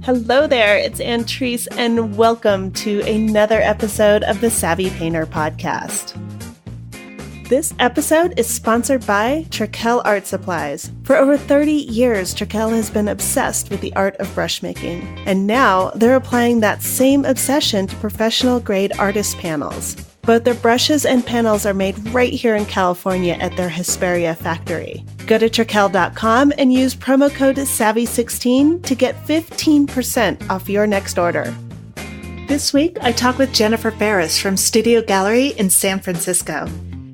Hello there, it's Antrice, and welcome to another episode of the Savvy Painter Podcast. This episode is sponsored by Trekell Art Supplies. For over 30 years, Trekell has been obsessed with the art of brush making, and now they're applying that same obsession to professional-grade artist panels. Both their brushes and panels are made right here in California at their Hesperia factory. Go to Trekell.com and use promo code SAVVY16 to get 15% off your next order. This week, I talk with Jennifer Farris from Studio Gallery in San Francisco.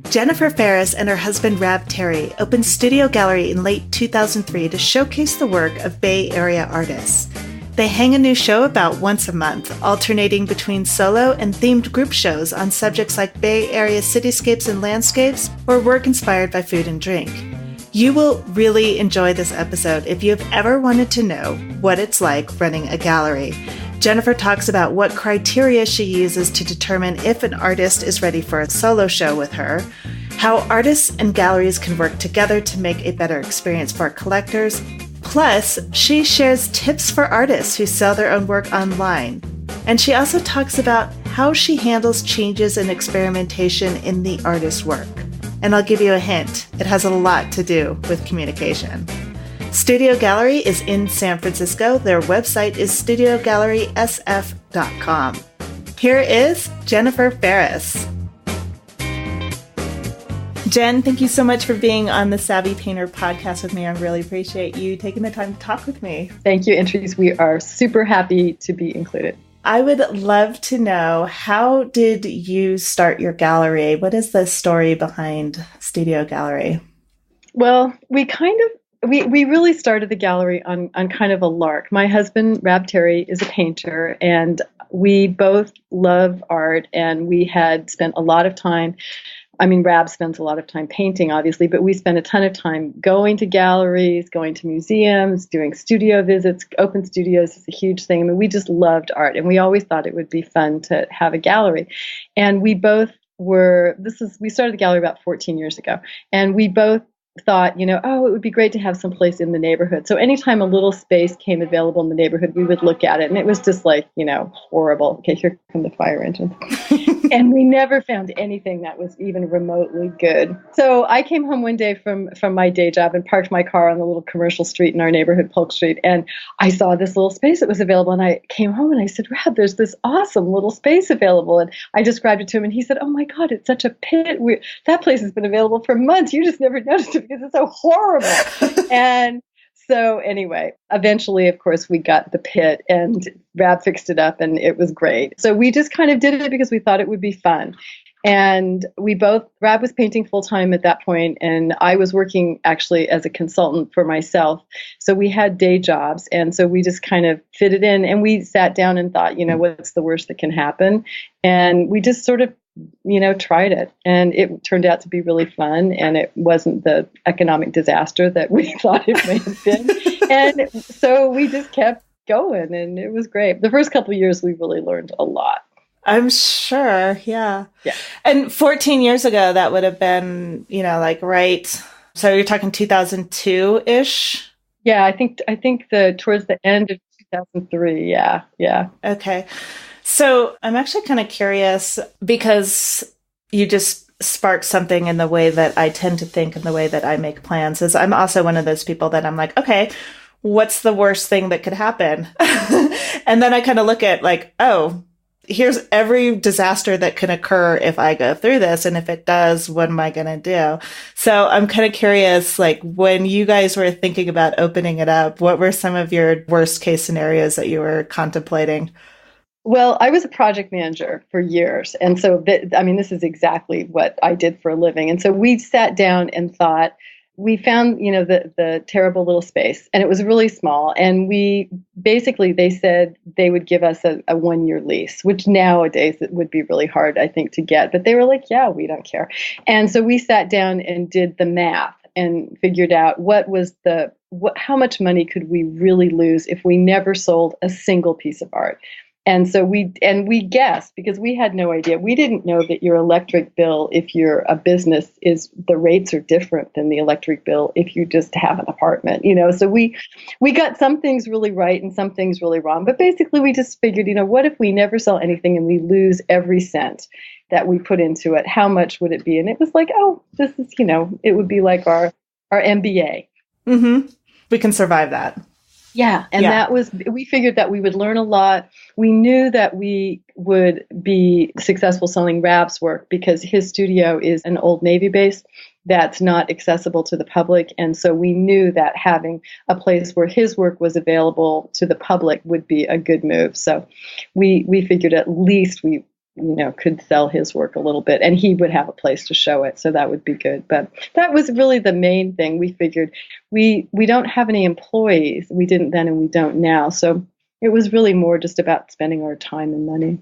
Jennifer Farris and her husband Rab Terry opened Studio Gallery in late 2003 to showcase the work of Bay Area artists. They hang a new show about once a month, alternating between solo and themed group shows on subjects like Bay Area cityscapes and landscapes or work inspired by food and drink. You will really enjoy this episode if you have ever wanted to know what it's like running a gallery. Jennifer talks about what criteria she uses to determine if an artist is ready for a solo show with her, how artists and galleries can work together to make a better experience for collectors. Plus, she shares tips for artists who sell their own work online. And she also talks about how she handles changes and experimentation in the artist's work. And I'll give you a hint, it has a lot to do with communication. Studio Gallery is in San Francisco. Their website is studiogallerysf.com. Here is Jennifer Farris. Jen, thank you so much for being on the Savvy Painter Podcast with me. I really appreciate you taking the time to talk with me. Thank you, Antrice. We are super happy to be included. I would love to know, how did you start your gallery? What is the story behind Studio Gallery? Well, we really started the gallery on kind of a lark. My husband, Rab Terry, is a painter, and we both love art, and we had spent a lot of time. Rab spends a lot of time painting, obviously, but we spent a ton of time going to galleries, going to museums, doing studio visits. Open studios is a huge thing. We just loved art, and we always thought it would be fun to have a gallery. And we both we started the gallery about 14 years ago, and we both thought, it would be great to have some place in the neighborhood. So anytime a little space came available in the neighborhood, we would look at it. And it was just like, horrible. Okay, here come the fire engine. And we never found anything that was even remotely good. So I came home one day from my day job and parked my car on the little commercial street in our neighborhood, Polk Street. And I saw this little space that was available. And I came home and I said, Rab, there's this awesome little space available. And I described it to him. And he said, oh my God, it's such a pit. That place has been available for months. You just never noticed it because it's so horrible. And so anyway, eventually, of course, we got the pit and Rab fixed it up and it was great. So we just kind of did it because we thought it would be fun. And Rab was painting full time at that point, and I was working actually as a consultant for myself. So we had day jobs. And so we just kind of fitted in, and we sat down and thought, what's the worst that can happen? And we just sort of tried it, and it turned out to be really fun, and it wasn't the economic disaster that we thought it may have been. And so we just kept going, and it was great. The first couple of years, we really learned a lot. I'm sure. Yeah. Yeah. And 14 years ago, that would have been, right. So you're talking 2002-ish? Yeah, I think towards the end of 2003. Yeah. Yeah. Okay. So I'm actually kind of curious, because you just sparked something in the way that I tend to think and the way that I make plans. Is I'm also one of those people that I'm like, okay, what's the worst thing that could happen? And then I kind of look at here's every disaster that can occur if I go through this. And if it does, what am I going to do? So I'm kind of curious, when you guys were thinking about opening it up, what were some of your worst case scenarios that you were contemplating? Well, I was a project manager for years. And so, this is exactly what I did for a living. And so we sat down and thought, we found, the terrible little space, and it was really small. And they said they would give us a 1-year lease, which nowadays it would be really hard, I think, to get. But they were like, yeah, we don't care. And so we sat down and did the math and figured out how much money could we really lose if we never sold a single piece of art. And so we guessed because we had no idea. We didn't know that your electric bill, if you're a business, the rates are different than the electric bill if you just have an apartment, So we got some things really right and some things really wrong. But basically we just figured, what if we never sell anything and we lose every cent that we put into it? How much would it be? And it was like, oh, this is, it would be like our MBA. Mm-hmm. We can survive that. Yeah. And we figured that we would learn a lot. We knew that we would be successful selling Rab's work because his studio is an old Navy base that's not accessible to the public. And so we knew that having a place where his work was available to the public would be a good move. So we figured at least we could sell his work a little bit and he would have a place to show it. So that would be good. But that was really the main thing. We figured we don't have any employees. We didn't then and we don't now. So it was really more just about spending our time and money.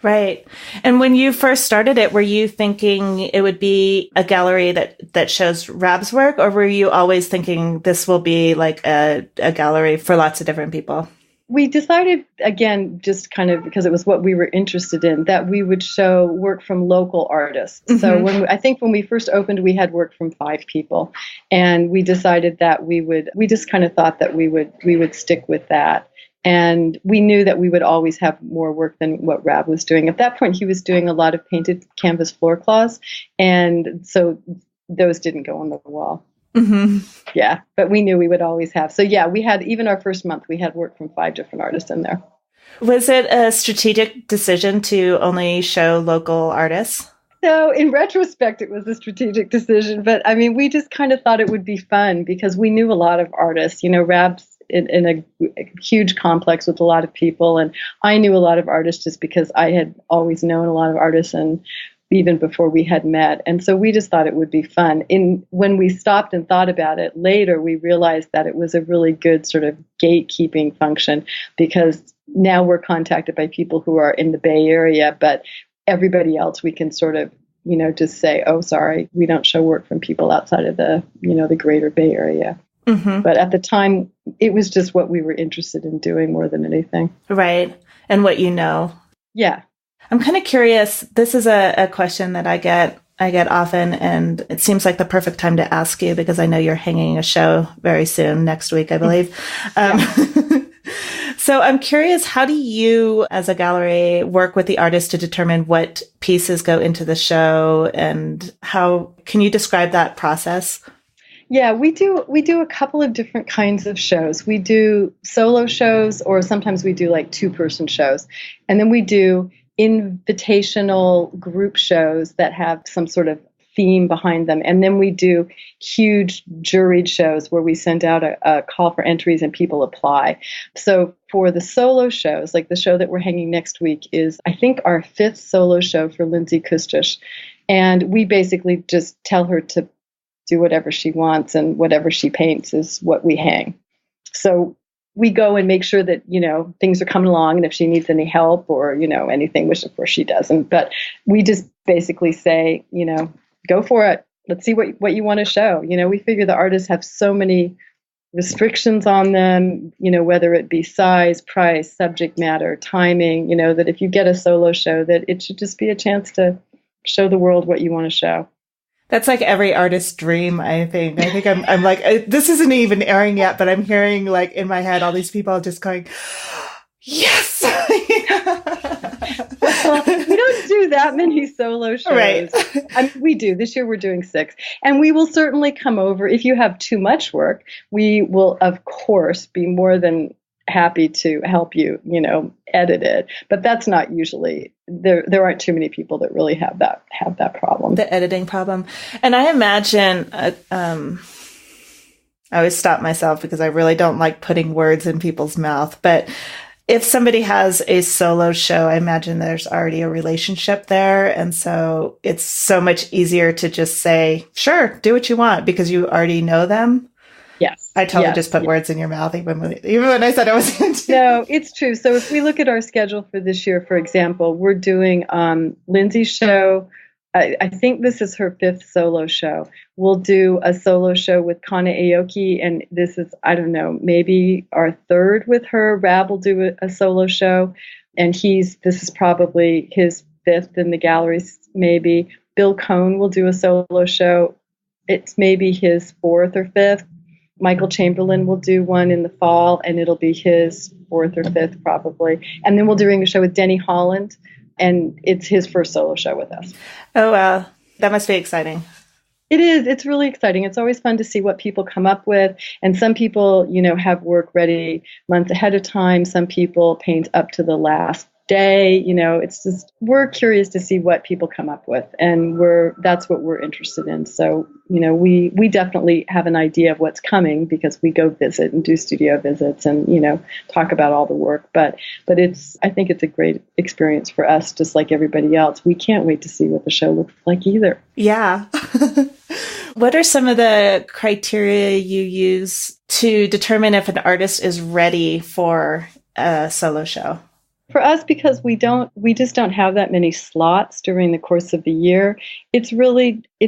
Right. And when you first started it, were you thinking it would be a gallery that shows Rab's work, or were you always thinking this will be like a gallery for lots of different people? We decided, again, just kind of because it was what we were interested in, that we would show work from local artists. Mm-hmm. So I think when we first opened, we had work from 5 people, and we decided that we just kind of thought that we would stick with that. And we knew that we would always have more work than what Rab was doing. At that point, he was doing a lot of painted canvas floor cloths, and so those didn't go on the wall. Mm-hmm. Yeah, but we knew we would always have. So yeah, we had, even our first month, we had work from 5 different artists in there. Was it a strategic decision to only show local artists? So in retrospect, it was a strategic decision, but I mean, we just kind of thought it would be fun because we knew a lot of artists. Rab's in a huge complex with a lot of people, and I knew a lot of artists just because I had always known a lot of artists and even before we had met. And so we just thought it would be fun. When we stopped and thought about it later, we realized that it was a really good sort of gatekeeping function because now we're contacted by people who are in the Bay Area, but everybody else we can sort of, just say, oh, sorry, we don't show work from people outside of the, the greater Bay Area. Mm-hmm. But at the time, it was just what we were interested in doing more than anything. Right. And what you know. Yeah. I'm kind of curious. This is a question that I get often, and it seems like the perfect time to ask you because I know you're hanging a show very soon, next week, I believe. So I'm curious, how do you, as a gallery, work with the artist to determine what pieces go into the show, and how can you describe that process? Yeah, we do a couple of different kinds of shows. We do solo shows, or sometimes we do like 2-person shows, and then we do invitational group shows that have some sort of theme behind them. And then we do huge juried shows where we send out a call for entries and people apply. So for the solo shows, like the show that we're hanging next week is, I think, our 5th solo show for Lindsay Kustish. And we basically just tell her to do whatever she wants, and whatever she paints is what we hang. So we go and make sure that, things are coming along, and if she needs any help or, anything, which of course she doesn't, but we just basically say, go for it. Let's see what you want to show. We figure the artists have so many restrictions on them, whether it be size, price, subject matter, timing, that if you get a solo show, that it should just be a chance to show the world what you want to show. That's like every artist's dream, I think. I'm like, this isn't even airing yet, but I'm hearing like in my head, all these people just going, yes! Well, we don't do that many solo shows. Right. I mean, we do. This year we're doing 6. And we will certainly come over. If you have too much work, we will, of course, be more than happy to help you, edit it. But that's not usually, there aren't too many people that really have that problem. The editing problem. And I imagine, I always stop myself because I really don't like putting words in people's mouth. But if somebody has a solo show, I imagine there's already a relationship there. And so it's so much easier to just say, sure, do what you want because you already know them. Yes. I totally just put words in your mouth, even when I said I was going to. No, it's true. So if we look at our schedule for this year, for example, we're doing Lindsay's show, I think this is her 5th solo show. We'll do a solo show with Kana Aoki, and this is, I don't know, maybe our 3rd with her. Rab will do a solo show, and this is probably his 5th in the galleries, maybe. Bill Cohn will do a solo show. It's maybe his 4th or 5th. Michael Chamberlain will do one in the fall, and it'll be his 4th or 5th probably. And then we'll do a show with Denny Holland, and it's his first solo show with us. Oh, wow. That must be exciting. It is. It's really exciting. It's always fun to see what people come up with. And some people, have work ready months ahead of time. Some people paint up to the last day. It's just, we're curious to see what people come up with. And that's what we're interested in. So, we definitely have an idea of what's coming because we go visit and do studio visits and, talk about all the work. But I think it's a great experience for us, just like everybody else. We can't wait to see what the show looks like either. Yeah. What are some of the criteria you use to determine if an artist is ready for a solo show? For us, because we just don't have that many slots during the course of the year, it's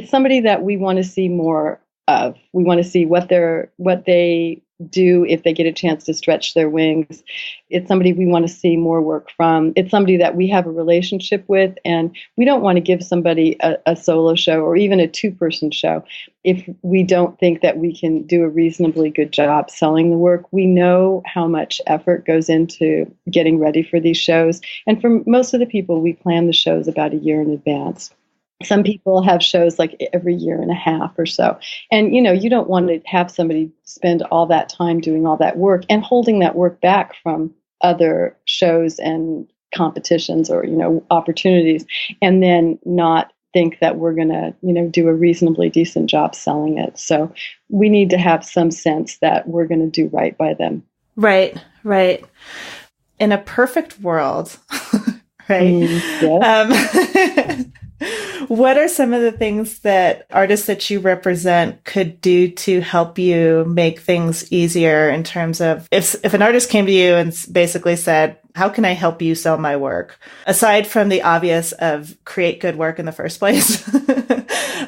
somebody that we want to see more of. We want to see what they do if they get a chance to stretch their wings. It's somebody we want to see more work from. It's somebody that we have a relationship with, and we don't want to give somebody a solo show or even a 2-person show if we don't think that we can do a reasonably good job selling the work. We know how much effort goes into getting ready for these shows. And for most of the people, we plan the shows about a year in advance. Some people have shows like every year and a half or so. And, you don't want to have somebody spend all that time doing all that work and holding that work back from other shows and competitions or, opportunities, and then not think that we're going to, do a reasonably decent job selling it. So we need to have some sense that we're going to do right by them. Right. In a perfect world, right? Yes. What are some of the things that artists that you represent could do to help you make things easier in terms of if an artist came to you and basically said, how can I help you sell my work? Aside from the obvious of create good work in the first place,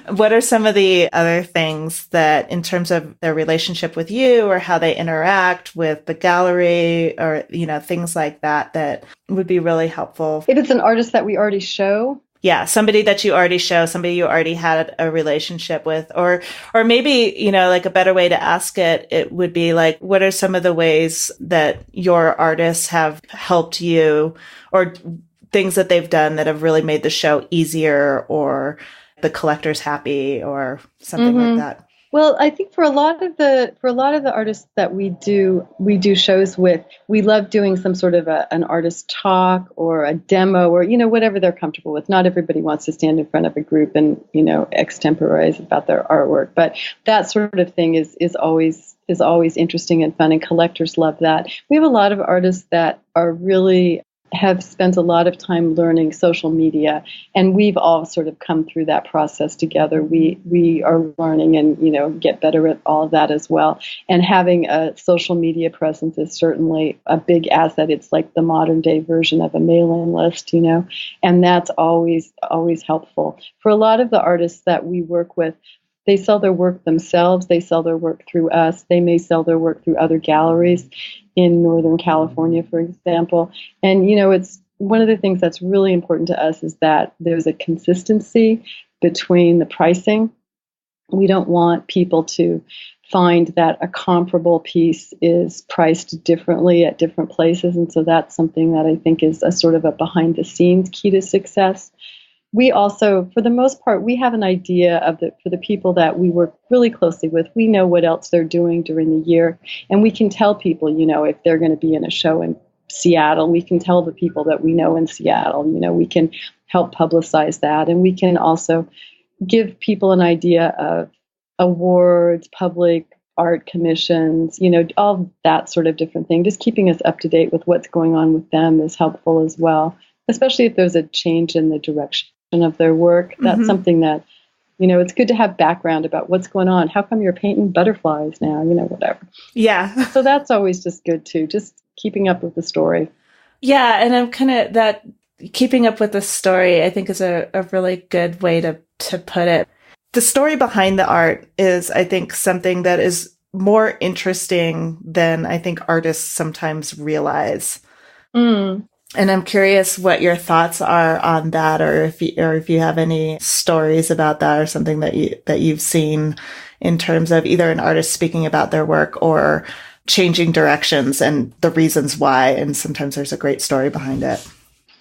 what are some of the other things that in terms of their relationship with you or how they interact with the gallery or, things like that would be really helpful? If it's an artist that we already show, yeah, somebody that you already show, somebody you already had a relationship with, or maybe, like a better way to ask it would be like, what are some of the ways that your artists have helped you or things that they've done that have really made the show easier or the collectors happy or something like that? Well, I think for a lot of the artists that we do shows with, we love doing some sort of an artist talk or a demo or, whatever they're comfortable with. Not everybody wants to stand in front of a group and, extemporize about their artwork, but that sort of thing is always interesting and fun, and collectors love that. We have a lot of artists that are really have spent a lot of time learning social media, and we've all sort of come through that process together. We are learning and, get better at all of that as well. And having a social media presence is certainly a big asset. It's like the modern day version of a mailing list, and that's always helpful. For a lot of the artists that we work with, they sell their work themselves. They sell their work through us. They may sell their work through other galleries in Northern California, for example. And, it's one of the things that's really important to us is that there's a consistency between the pricing. We don't want people to find that a comparable piece is priced differently at different places. And so that's something that I think is a sort of a behind the scenes key to success. We also, for the most part, we have an idea for the people that we work really closely with. We know what else they're doing during the year, and we can tell people, if they're going to be in a show in Seattle, we can tell the people that we know in Seattle, we can help publicize that, and we can also give people an idea of awards, public art commissions, all that sort of different thing. Just keeping us up to date with what's going on with them is helpful as well, especially if there's a change in the direction of their work. That's something that, it's good to have background about what's going on. How come you're painting butterflies now? Whatever. Yeah. So that's always just good too, just keeping up with the story. Yeah. And I'm kind of keeping up with the story, I think, is a really good way to put it. The story behind the art is, I think, something that is more interesting than I think artists sometimes realize. Mm. And I'm curious what your thoughts are on that, or if you have any stories about that, or something that you've seen in terms of either an artist speaking about their work or changing directions and the reasons why. And sometimes there's a great story behind it.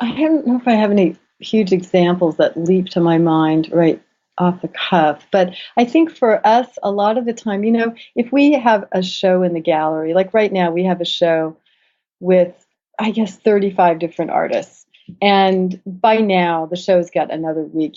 I don't know if I have any huge examples that leap to my mind right off the cuff, but I think for us, a lot of the time, if we have a show in the gallery, like right now, we have a show with, I guess, 35 different artists. And by now, the show's got another week.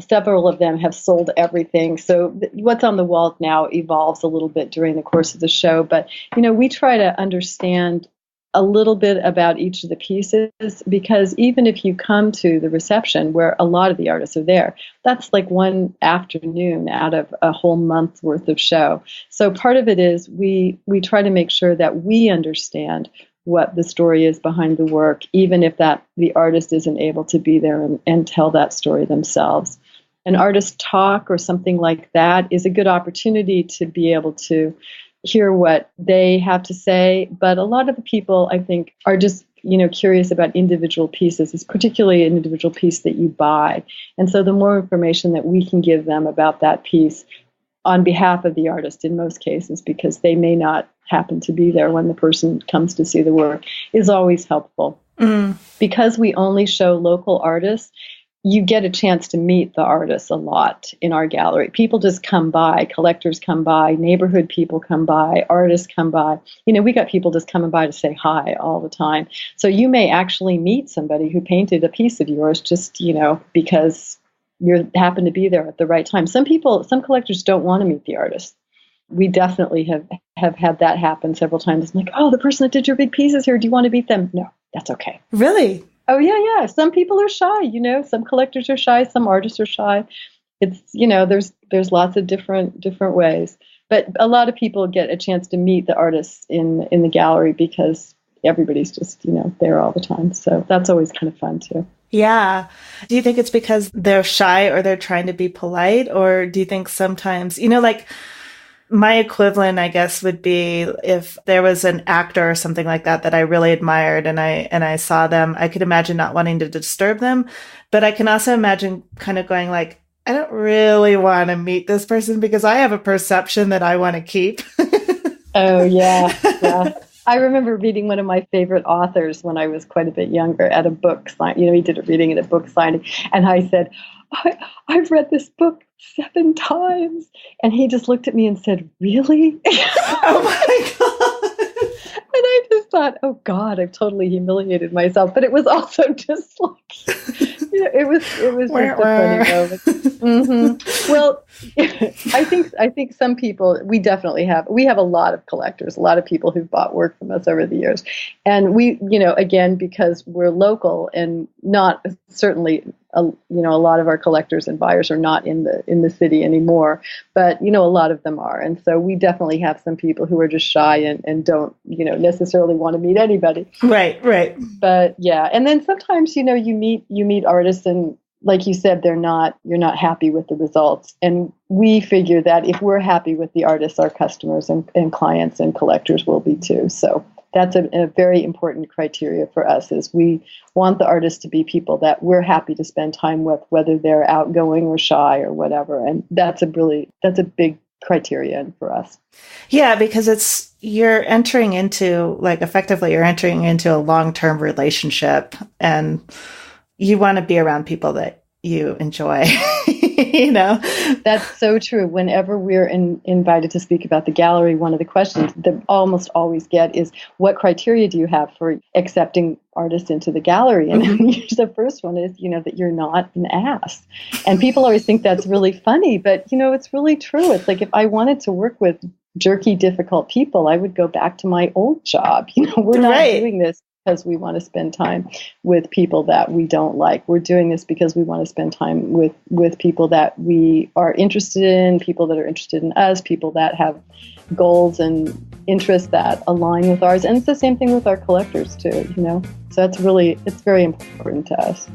Several of them have sold everything. So what's on the walls now evolves a little bit during the course of the show. But, we try to understand a little bit about each of the pieces, because even if you come to the reception where a lot of the artists are there, that's like one afternoon out of a whole month's worth of show. So part of it is we try to make sure that we understand what the story is behind the work, even if the artist isn't able to be there and tell that story themselves. An artist talk or something like that is a good opportunity to be able to hear what they have to say. But a lot of the people, I think, are just, curious about individual pieces. It's particularly an individual piece that you buy. And so the more information that we can give them about that piece on behalf of the artist in most cases, because they may not happen to be there when the person comes to see the work, is always helpful. Because we only show local artists, you get a chance to meet the artists a lot in our gallery. People just come by, collectors come by, neighborhood people come by, artists come by. We got people just coming by to say hi all the time. So you may actually meet somebody who painted a piece of yours just, because you happen to be there at the right time. Some collectors don't want to meet the artist. We definitely have had that happen several times. I'm like, oh, the person that did your big pieces here, do you want to meet them? No, that's okay. Really? Oh, yeah. Some people are shy, some collectors are shy, some artists are shy. It's, there's lots of different ways. But a lot of people get a chance to meet the artists in the gallery because everybody's just, there all the time. So that's always kind of fun too. Yeah. Do you think it's because they're shy or they're trying to be polite? Or do you think sometimes, like my equivalent, I guess, would be if there was an actor or something like that I really admired and I saw them, I could imagine not wanting to disturb them. But I can also imagine kind of going like, I don't really want to meet this person because I have a perception that I want to keep. Oh, yeah. I remember reading one of my favorite authors when I was quite a bit younger at a book sign. He did a reading at a book signing. And I said, I've read this book 7 times. And he just looked at me and said, really? Oh my God. And I just thought, oh God, I've totally humiliated myself. But it was also just like, it was just a funny moment. Mm-hmm. Well, I think some people, we have a lot of collectors, a lot of people who've bought work from us over the years. And we, again, because we're local and not certainly, a lot of our collectors and buyers are not in the city anymore, but, a lot of them are. And so we definitely have some people who are just shy and don't, necessarily want to meet anybody. Right. But yeah. And then sometimes, you meet artists and like you said, you're not happy with the results. And we figure that if we're happy with the artists, our customers and clients and collectors will be too. So that's a very important criteria for us, is we want the artists to be people that we're happy to spend time with, whether they're outgoing or shy or whatever. And that's a big criterion for us. Yeah, because you're entering into a long-term relationship, and you want to be around people that you enjoy. That's so true. Whenever we're invited to speak about the gallery, one of the questions that almost always get is, what criteria do you have for accepting artists into the gallery? And the first one is, that you're not an ass. And people always think that's really funny, but, it's really true. It's like, if I wanted to work with jerky, difficult people, I would go back to my old job. We're not doing this because we want to spend time with people that we don't like. We're doing this because we want to spend time with people that we are interested in, people that are interested in us, people that have goals and interests that align with ours. And it's the same thing with our collectors too, So it's very important to us.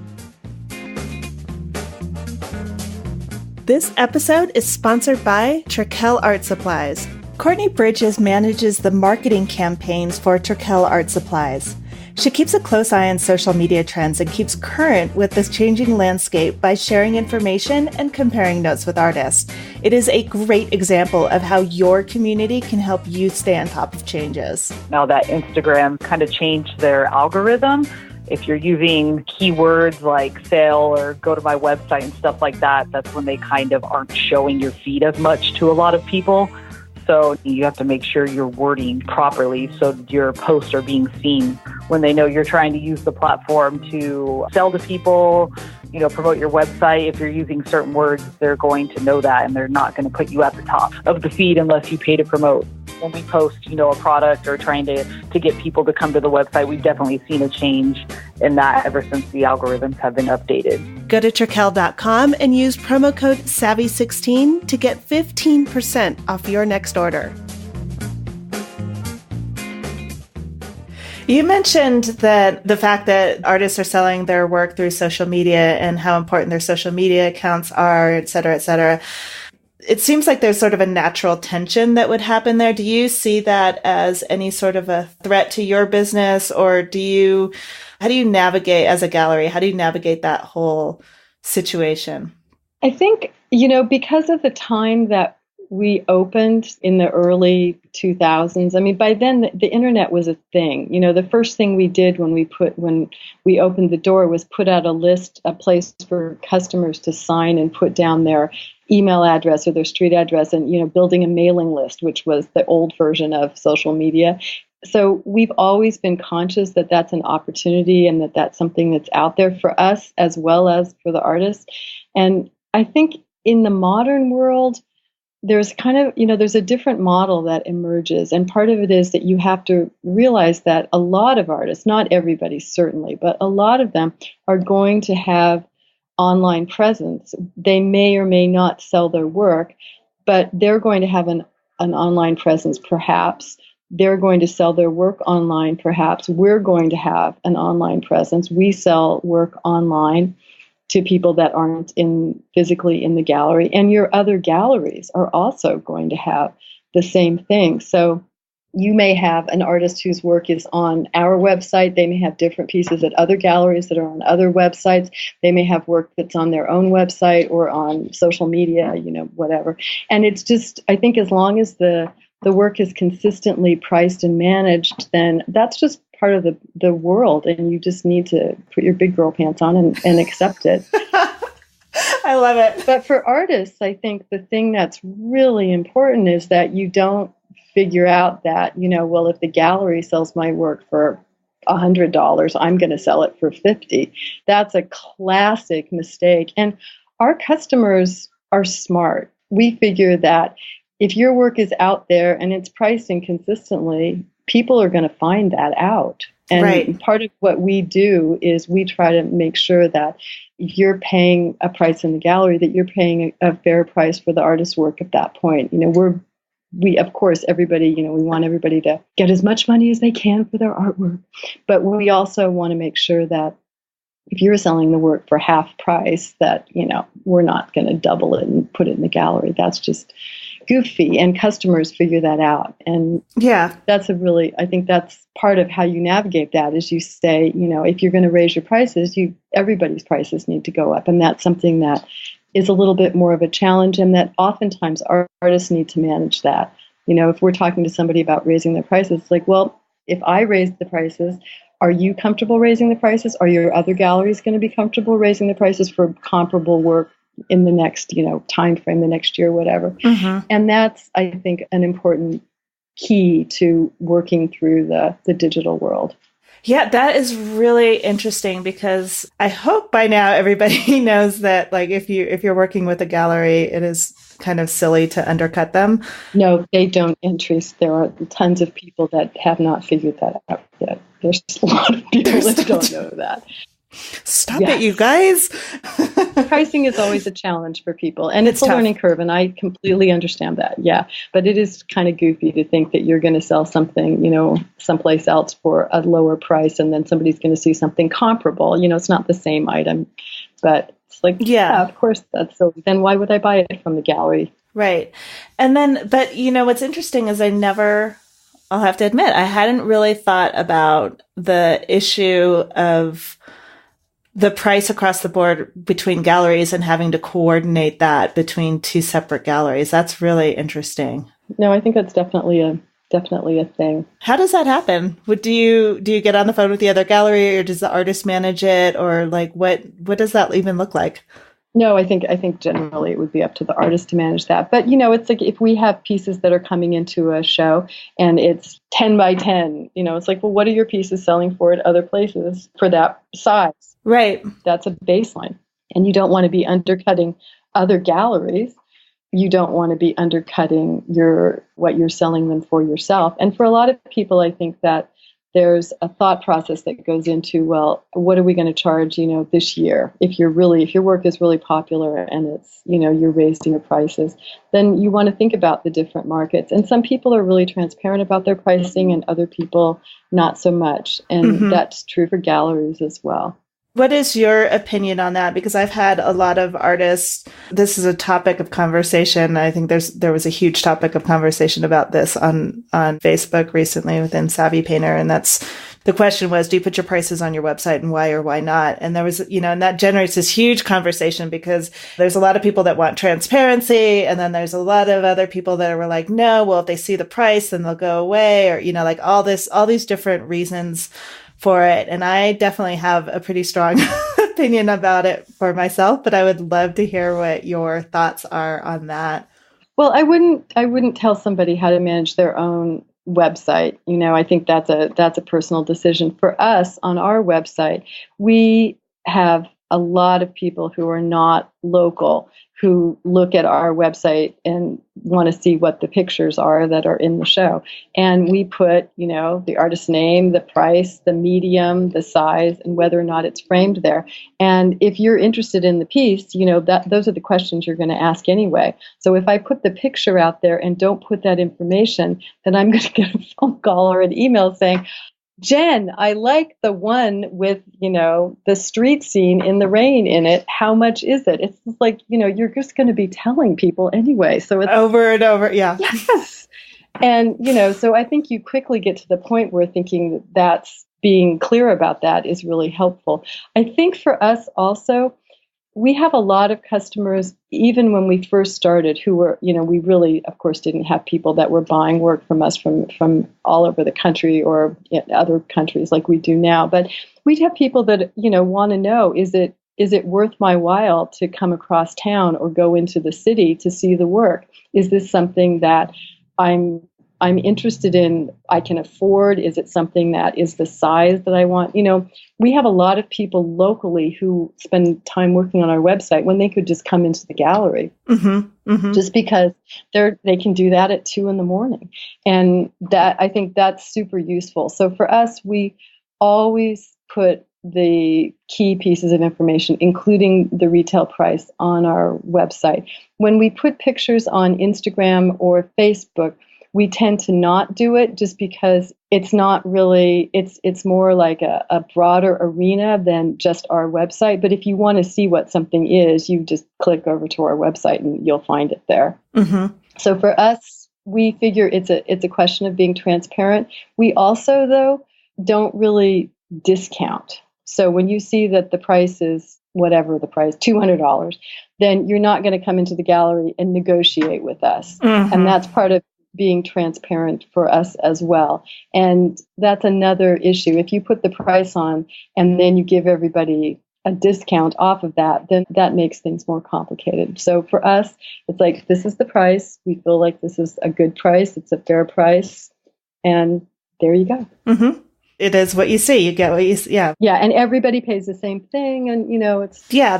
This episode is sponsored by Trakell Art Supplies. Courtney Bridges manages the marketing campaigns for Trakell Art Supplies. She keeps a close eye on social media trends and keeps current with this changing landscape by sharing information and comparing notes with artists. It is a great example of how your community can help you stay on top of changes. Now that Instagram kind of changed their algorithm, if you're using keywords like sale or go to my website and stuff like that, that's when they kind of aren't showing your feed as much to a lot of people. So you have to make sure you're wording properly so your posts are being seen when they know you're trying to use the platform to sell to people, promote your website. If you're using certain words, they're going to know that, and they're not going to put you at the top of the feed unless you pay to promote. When we post, a product or trying to get people to come to the website, we've definitely seen a change in that ever since the algorithms have been updated. Go to Trakell.com and use promo code SAVVY16 to get 15% off your next order. You mentioned that the fact that artists are selling their work through social media and how important their social media accounts are, et cetera, et cetera. It seems like there's sort of a natural tension that would happen there. Do you see that as any sort of a threat to your business, or how do you navigate as a gallery? How do you navigate that whole situation? I think, because of the time that we opened in the early 2000s, by then the internet was a thing. The first thing we did when we opened the door was put out a place for customers to sign and put down their email address or their street address, and building a mailing list, which was the old version of social media. So we've always been conscious that that's an opportunity and that that's something that's out there for us as well as for the artists. And I think in the modern world, there's there's a different model that emerges. And part of it is that you have to realize that a lot of artists, not everybody certainly, but a lot of them are going to have online presence. They may or may not sell their work, but they're going to have an online presence perhaps. They're going to sell their work online perhaps. We're going to have an online presence. We sell work online to people that aren't physically in the gallery. And your other galleries are also going to have the same thing. So you may have an artist whose work is on our website. They may have different pieces at other galleries that are on other websites. They may have work that's on their own website or on social media, whatever. And it's just, I think as long as the work is consistently priced and managed, then that's just part of the world. And you just need to put your big girl pants on and accept it. I love it. But for artists, I think the thing that's really important is that you don't figure out that, if the gallery sells my work for $100, I'm going to sell it for $50. That's a classic mistake. And our customers are smart. We figure that if your work is out there and it's priced inconsistently, people are going to find that out. And right. Part of what we do is we try to make sure that if you're paying a price in the gallery, that you're paying a fair price for the artist's work at that point. We, of course, everybody, we want everybody to get as much money as they can for their artwork. But we also want to make sure that if you're selling the work for half price, that, we're not going to double it and put it in the gallery. That's just goofy. And customers figure that out. And yeah, I think that's part of how you navigate that is you say, if you're going to raise your prices, everybody's prices need to go up. And that's something that is a little bit more of a challenge, and that oftentimes artists need to manage that. If we're talking to somebody about raising their prices, it's like, well, if I raise the prices, are you comfortable raising the prices? Are your other galleries going to be comfortable raising the prices for comparable work in the next, time frame, the next year, whatever? Mm-hmm. And that's, I think, an important key to working through the digital world. Yeah, that is really interesting because I hope by now everybody knows that, like, if you're working with a gallery, it is kind of silly to undercut them. No, they don't interest. There are tons of people that have not figured that out yet. There's a lot of people that don't know that. Stop it, you guys. Pricing is always a challenge for people, and it's a tough. learning curve, and I completely understand that. Yeah, but it is kind of goofy to think that you're going to sell something, someplace else for a lower price, and then somebody's going to see something comparable. It's not the same item, but it's like, yeah, of course that's silly. Then why would I buy it from the gallery? Right. And then, but what's interesting is I'll have to admit, I hadn't really thought about the issue of the price across the board between galleries and having to coordinate that between two separate galleries. That's really interesting. No, I think that's definitely a thing. How does that happen? Do you get on the phone with the other gallery, or does the artist manage it, or like what does that even look like? No, I think generally it would be up to the artist to manage that. But it's like if we have pieces that are coming into a show and it's 10 by 10, it's like, well, what are your pieces selling for at other places for that size? Right. That's a baseline. And you don't want to be undercutting other galleries. You don't want to be undercutting what you're selling them for yourself. And for a lot of people, I think that there's a thought process that goes into, well, what are we going to charge, this year? If your work is really popular and it's, you're raising your prices, then you want to think about the different markets. And some people are really transparent about their pricing and other people not so much. And that's true for galleries as well. What is your opinion on that? Because I've had a lot of artists, this is a topic of conversation. I think there was a huge topic of conversation about this on Facebook recently within Savvy Painter. And the question was, do you put your prices on your website, and why or why not? And there was, and that generates this huge conversation because there's a lot of people that want transparency. And then there's a lot of other people that were like, no, well, if they see the price, then they'll go away, or, like all these different reasons for it. And I definitely have a pretty strong opinion about it for myself, but I would love to hear what your thoughts are on that. Well, I wouldn't tell somebody how to manage their own website. I think that's a personal decision. For us on our website, we have a lot of people who are not local who look at our website and want to see what the pictures are that are in the show. And we put, the artist's name, the price, the medium, the size, and whether or not it's framed there. And if you're interested in the piece, those are the questions you're going to ask anyway. So if I put the picture out there and don't put that information, then I'm going to get a phone call or an email saying, Jen, I like the one with, the street scene in the rain in it. How much is it? It's just like, you're just going to be telling people anyway. So it's over and over. Yeah. Yes. And, so I think you quickly get to the point where thinking that's being clear about that is really helpful. I think for us also, we have a lot of customers, even when we first started, who were, we really, of course, didn't have people that were buying work from us from all over the country or other countries like we do now. But we'd have people that, want to know, is it worth my while to come across town or go into the city to see the work? Is this something that I'm interested in, I can afford? Is it something that is the size that I want? We have a lot of people locally who spend time working on our website when they could just come into the gallery, just because they can do that at 2 a.m. And that, I think that's super useful. So for us, we always put the key pieces of information, including the retail price, on our website. When we put pictures on Instagram or Facebook, we tend to not do it just because it's not really, it's more like a broader arena than just our website. But if you want to see what something is, you just click over to our website and you'll find it there. So for us, we figure it's a question of being transparent. We also, though, don't really discount. So when you see that the price is whatever the price, $200, then you're not going to come into the gallery and negotiate with us. And that's part of being transparent for us as well. And that's another issue. If you put the price on and then you give everybody a discount off of that, then that makes things more complicated. So for us, it's like, this is the price. We feel like this is a good price. It's a fair price. And there you go. It is what you see. You get what you see. Yeah. Yeah. And everybody pays the same thing. And, it's... Yeah,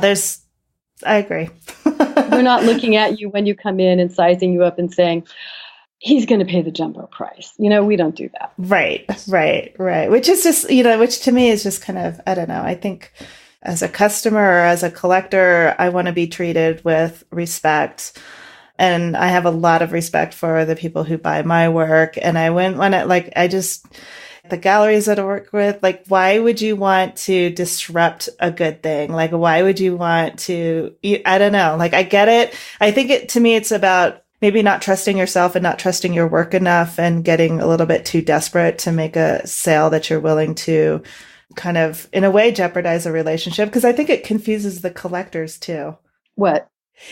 I agree. We're not looking at you when you come in and sizing you up and saying, he's going to pay the jumbo price. We don't do that. Right. Which is just, which to me is just kind of, I don't know. I think as a customer or as a collector, I want to be treated with respect. And I have a lot of respect for the people who buy my work. And I wouldn't want to, like, the galleries that I work with, like, why would you want to disrupt a good thing? Like, why would you want to, I don't know. Like, I get it. I think to me, it's about maybe not trusting yourself and not trusting your work enough and getting a little bit too desperate to make a sale that you're willing to kind of, in a way, jeopardize a relationship. Because I think it confuses the collectors too. What?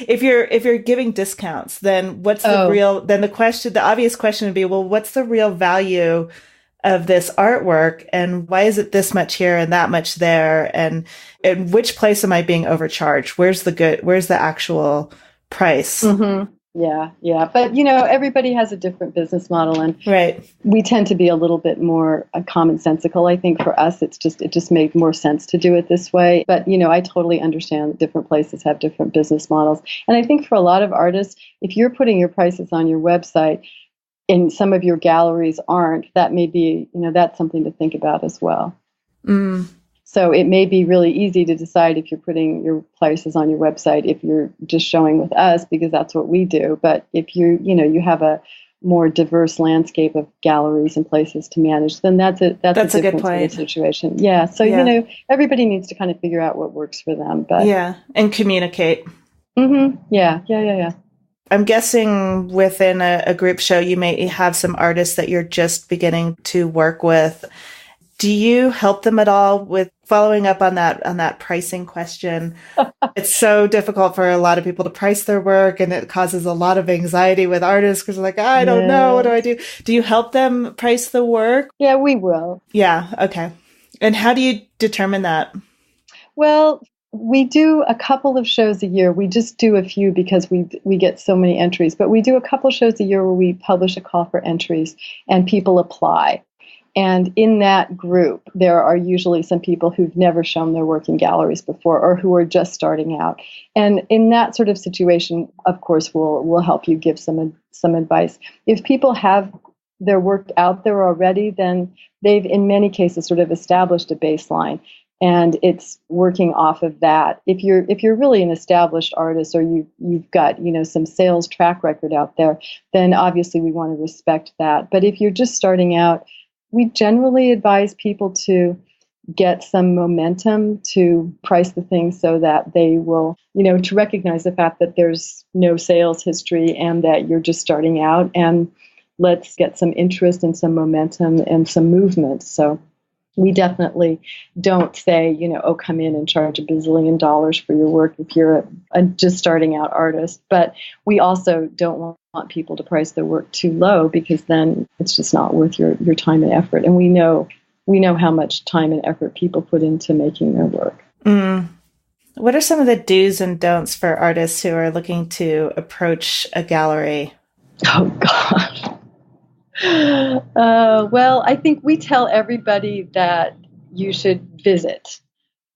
If you're giving discounts, then what's the obvious question would be, well, what's the real value of this artwork, and why is it this much here and that much there, and in which place am I being overcharged? Where's the actual price? Mm-hmm. Yeah. But, everybody has a different business model, and right. We tend to be a little bit more commonsensical. I think for us, it just made more sense to do it this way. But, I totally understand that different places have different business models. And I think for a lot of artists, if you're putting your prices on your website and some of your galleries aren't, that may be, that's something to think about as well. Mm. So it may be really easy to decide if you're putting your prices on your website, if you're just showing with us, because that's what we do. But if you have a more diverse landscape of galleries and places to manage, then that's a different good point. Sort of situation. Yeah. So, everybody needs to kind of figure out what works for them. But and communicate. Mm-hmm. Yeah. I'm guessing within a group show, you may have some artists that you're just beginning to work with. Do you help them at all with following up on that pricing question? It's so difficult for a lot of people to price their work, and it causes a lot of anxiety with artists because they're like, I don't know, what do I do? Do you help them price the work? Yeah, we will. Yeah. Okay. And how do you determine that? Well, we do a couple of shows a year. We just do a few because we get so many entries. But we do a couple shows a year where we publish a call for entries and people apply. And in that group, there are usually some people who've never shown their work in galleries before or who are just starting out. And in that sort of situation, of course, we'll help you give some advice. If people have their work out there already, then they've, in many cases, sort of established a baseline. And it's working off of that. If you're really an established artist, or you've got some sales track record out there, then obviously we want to respect that. But if you're just starting out, we generally advise people to get some momentum to price the things so that they will, to recognize the fact that there's no sales history and that you're just starting out, and let's get some interest and some momentum and some movement. So we definitely don't say, come in and charge $1 bazillion for your work if you're a just starting out artist. But we also don't want people to price their work too low, because then it's just not worth your time and effort. And we know how much time and effort people put into making their work. Mm. What are some of the do's and don'ts for artists who are looking to approach a gallery? Oh, gosh. Well, I think we tell everybody that you should visit.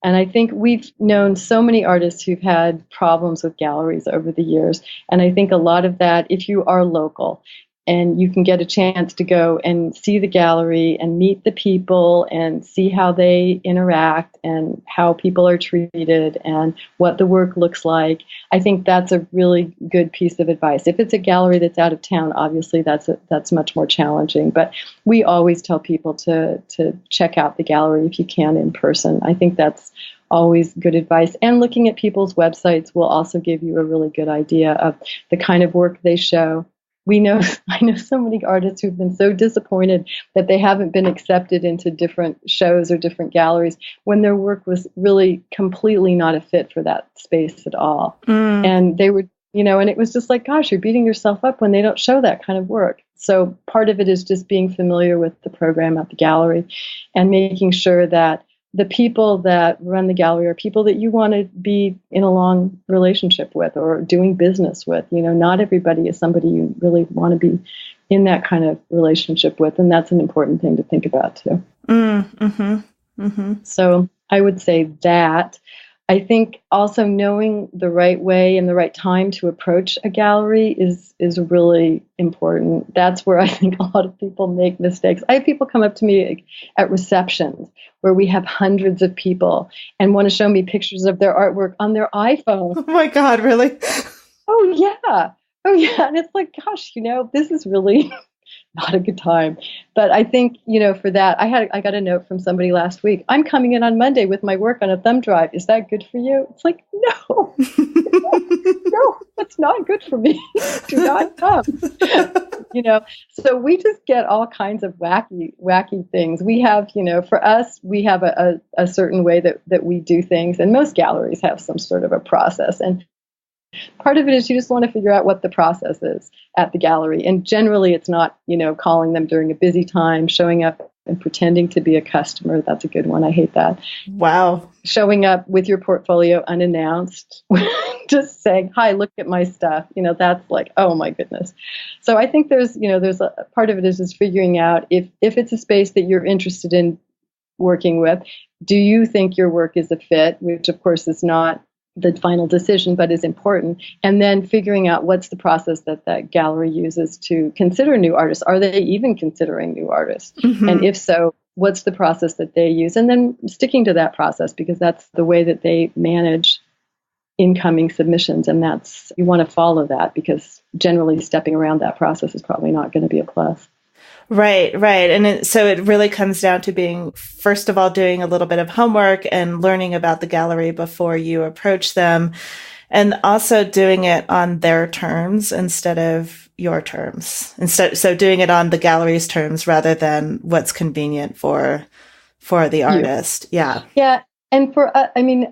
And I think we've known so many artists who've had problems with galleries over the years. And I think a lot of that, if you are local and you can get a chance to go and see the gallery and meet the people and see how they interact and how people are treated and what the work looks like, I think that's a really good piece of advice. If it's a gallery that's out of town, obviously that's much more challenging. But we always tell people to check out the gallery if you can in person. I think that's always good advice. And looking at people's websites will also give you a really good idea of the kind of work they show. I know so many artists who've been so disappointed that they haven't been accepted into different shows or different galleries when their work was really completely not a fit for that space at all. Mm. And they were, and it was just like, gosh, you're beating yourself up when they don't show that kind of work. So part of it is just being familiar with the program at the gallery and making sure that the people that run the gallery are people that you want to be in a long relationship with or doing business with. Not everybody is somebody you really want to be in that kind of relationship with. And that's an important thing to think about too. Mm-hmm. Mm-hmm. So I would say that. I think also knowing the right way and the right time to approach a gallery is really important. That's where I think a lot of people make mistakes. I have people come up to me at receptions where we have hundreds of people and want to show me pictures of their artwork on their iPhone. Oh my God, really? Oh yeah. Oh yeah. And it's like, gosh, this is really not a good time. But I think, for that, I got a note from somebody last week. I'm coming in on Monday with my work on a thumb drive. Is that good for you? It's like, no, no, that's not good for me. Do not come. So we just get all kinds of wacky things. We have, for us, we have a certain way that we do things, and most galleries have some sort of a process. And part of it is you just want to figure out what the process is at the gallery. And generally it's not, calling them during a busy time, showing up and pretending to be a customer. That's a good one. I hate that. Wow. Showing up with your portfolio unannounced, just saying, hi, look at my stuff. That's like, oh my goodness. So I think there's a part of it is just figuring out if it's a space that you're interested in working with, do you think your work is a fit, which of course is not the final decision, but is important. And then figuring out what's the process that gallery uses to consider new artists. Are they even considering new artists? Mm-hmm. And if so, what's the process that they use? And then sticking to that process, because that's the way that they manage incoming submissions. And you want to follow that, because generally stepping around that process is probably not going to be a plus. Right. And so it really comes down to being, first of all, doing a little bit of homework and learning about the gallery before you approach them, and also doing it on their terms instead of your terms. So doing it on the gallery's terms rather than what's convenient for the artist. Yeah. Yeah. And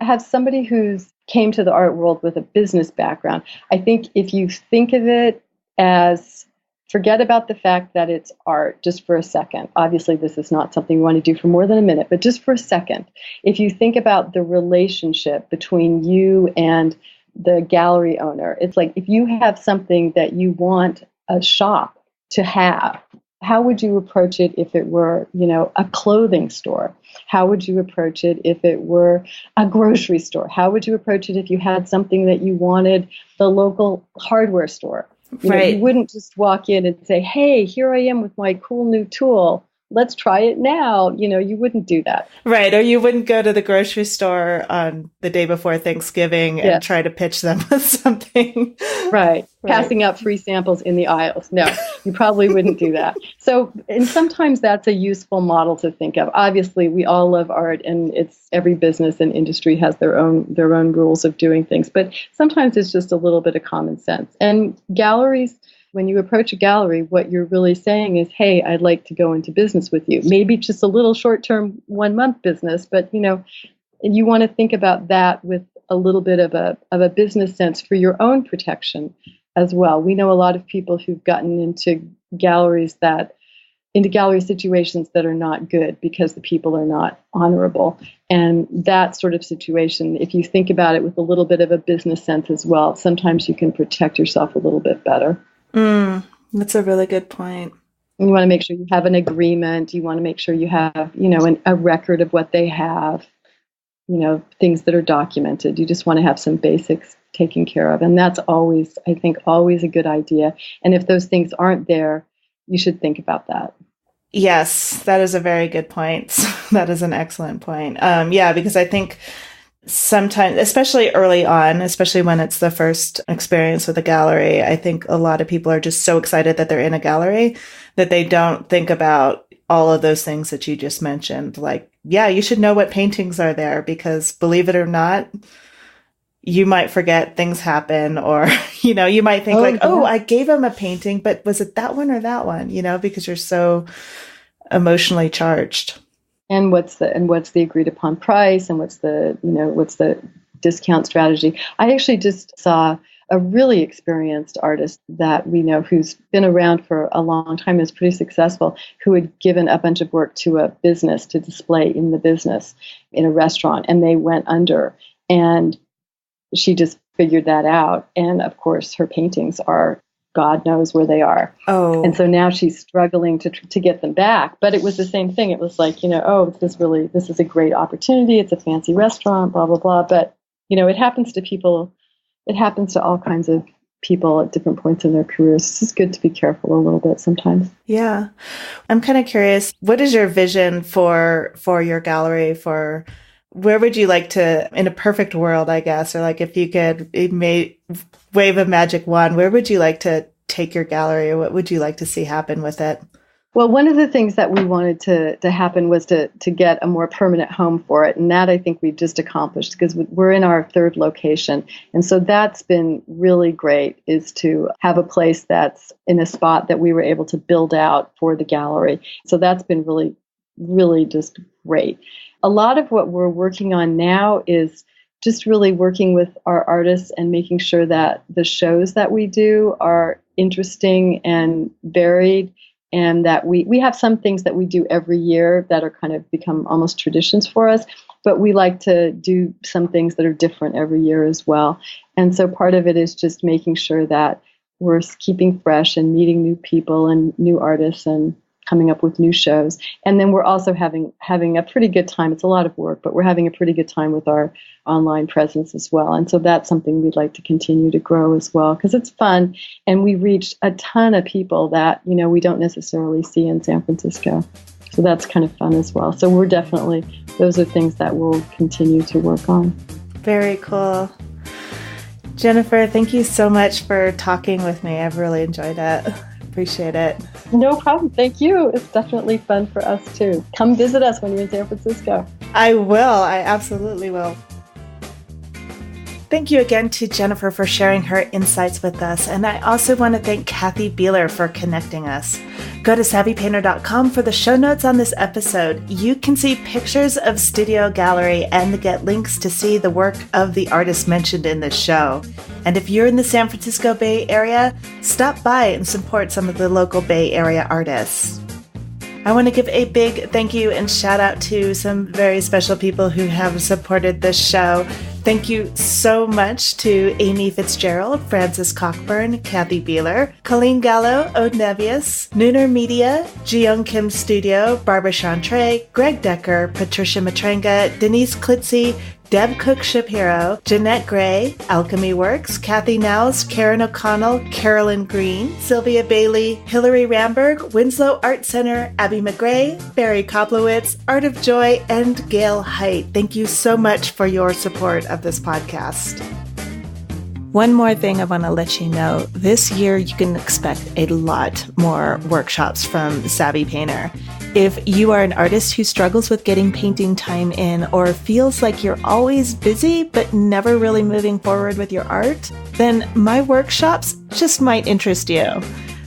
have somebody who's came to the art world with a business background. I think if you think of it as, forget about the fact that it's art just for a second. Obviously, this is not something you want to do for more than a minute, but just for a second. If you think about the relationship between you and the gallery owner, it's like if you have something that you want a shop to have, how would you approach it if it were, a clothing store? How would you approach it if it were a grocery store? How would you approach it if you had something that you wanted the local hardware store? You wouldn't just walk in and say, hey, here I am with my cool new tool. Let's try it now. You wouldn't do that. Right. Or you wouldn't go to the grocery store on the day before Thanksgiving and try to pitch them with something. Right. Passing out free samples in the aisles. No, you probably wouldn't do that. So, and sometimes that's a useful model to think of. Obviously, we all love art, and every business and industry has their own rules of doing things. But sometimes it's just a little bit of common sense. And galleries, when you approach a gallery, what you're really saying is, hey, I'd like to go into business with you. Maybe just a little short-term 1-month business, but you want to think about that with a little bit of a business sense for your own protection as well. We know a lot of people who've gotten into gallery situations that are not good because the people are not honorable. And that sort of situation, if you think about it with a little bit of a business sense as well, sometimes you can protect yourself a little bit better. That's a really good point. You want to make sure you have an agreement. You want to make sure you have, a record of what they have, things that are documented. You just want to have some basics taken care of. And that's always, I think, always a good idea. And if those things aren't there, you should think about that. Yes, that is a very good point. That is an excellent point. Because I think sometimes, especially early on, especially when it's the first experience with a gallery, I think a lot of people are just so excited that they're in a gallery that they don't think about all of those things that you just mentioned. Like, yeah, you should know what paintings are there, because believe it or not, you might forget, things happen, or, you might think I gave him a painting, but was it that one or that one? Because you're so emotionally charged. And what's the agreed upon price, and what's the discount strategy? I actually just saw a really experienced artist that we know who's been around for a long time, is pretty successful, who had given a bunch of work to a business to display in the business in a restaurant, and they went under, and she just figured that out. And of course, her paintings are, God knows where they are. Oh. And so now she's struggling to get them back. But it was the same thing. It was like, this is a great opportunity. It's a fancy restaurant, blah, blah, blah. But it happens to people. It happens to all kinds of people at different points in their careers. It's just good to be careful a little bit sometimes. Yeah. I'm kind of curious, what is your vision for your gallery? For where would you like to, in a perfect world, I guess, or like if you could wave a magic wand, where would you like to take your gallery, or what would you like to see happen with it? Well, one of the things that we wanted to happen was to get a more permanent home for it. And that I think we've just accomplished, because we're in our third location. And so that's been really great, is to have a place that's in a spot that we were able to build out for the gallery. So that's been really, really just great. A lot of what we're working on now is just really working with our artists and making sure that the shows that we do are interesting and varied, and that we have some things that we do every year that are kind of become almost traditions for us, but we like to do some things that are different every year as well. And so part of it is just making sure that we're keeping fresh and meeting new people and new artists and coming up with new shows. And then we're also having a pretty good time. It's a lot of work, but we're having a pretty good time with our online presence as well. And so that's something we'd like to continue to grow as well, because it's fun. And we reach a ton of people that, we don't necessarily see in San Francisco. So that's kind of fun as well. So those are things that we'll continue to work on. Very cool. Jennifer, thank you so much for talking with me. I've really enjoyed it. Appreciate it. No problem. Thank you. It's definitely fun for us too. Come visit us when you're in San Francisco. I will. I absolutely will. Thank you again to Jennifer for sharing her insights with us. And I also want to thank Kathy Beeler for connecting us. Go to savvypainter.com for the show notes on this episode. You can see pictures of Studio Gallery and get links to see the work of the artists mentioned in this show. And if you're in the San Francisco Bay Area, stop by and support some of the local Bay Area artists. I want to give a big thank you and shout out to some very special people who have supported this show. Thank you so much to Amy Fitzgerald, Frances Cockburn, Kathy Beeler, Colleen Gallo, Ode Nevius, Nooner Media, Jiyoung Kim Studio, Barbara Chantre, Greg Decker, Patricia Matranga, Denise Klitzy, Deb Cook Shapiro, Jeanette Gray, Alchemy Works, Kathy Nowes, Karen O'Connell, Carolyn Green, Sylvia Bailey, Hillary Ramberg, Winslow Art Center, Abby McGray, Barry Koplowitz, Art of Joy, and Gail Height. Thank you so much for your support of this podcast. One more thing I want to let you know. This year, you can expect a lot more workshops from Savvy Painter. If you are an artist who struggles with getting painting time in, or feels like you're always busy but never really moving forward with your art, then my workshops just might interest you.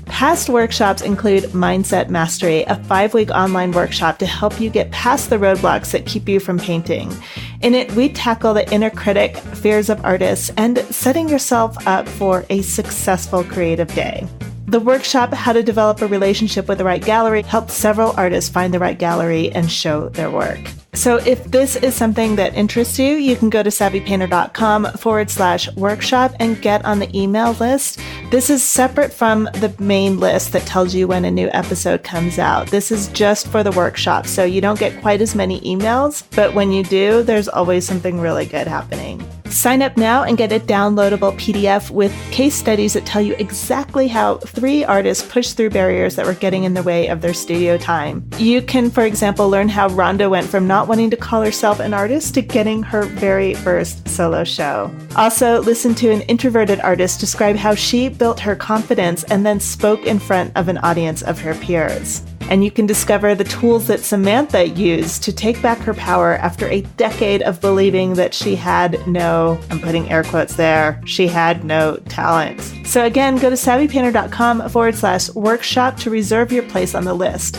Past workshops include Mindset Mastery, a 5-week online workshop to help you get past the roadblocks that keep you from painting. In it, we tackle the inner critic, fears of artists, and setting yourself up for a successful creative day. The workshop, How to Develop a Relationship with the Right Gallery, helped several artists find the right gallery and show their work. So if this is something that interests you, you can go to savvypainter.com/workshop and get on the email list. This is separate from the main list that tells you when a new episode comes out. This is just for the workshop, so you don't get quite as many emails, but when you do, there's always something really good happening. Sign up now and get a downloadable PDF with case studies that tell you exactly how 3 artists pushed through barriers that were getting in the way of their studio time. You can, for example, learn how Rhonda went from not wanting to call herself an artist to getting her very first solo show. Also, listen to an introverted artist describe how she built her confidence and then spoke in front of an audience of her peers. And you can discover the tools that Samantha used to take back her power after a decade of believing that she had no, I'm putting air quotes there, she had no talent. So again, go to savvypainter.com/workshop to reserve your place on the list.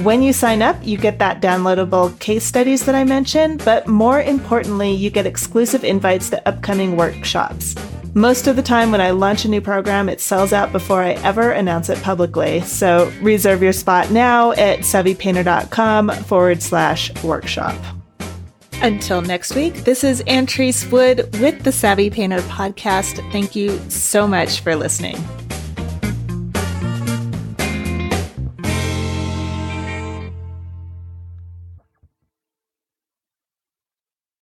When you sign up, you get that downloadable case studies that I mentioned, but more importantly, you get exclusive invites to upcoming workshops. Most of the time when I launch a new program, it sells out before I ever announce it publicly. So reserve your spot now at savvypainter.com/workshop. Until next week, this is Antrese Wood with the Savvy Painter Podcast. Thank you so much for listening.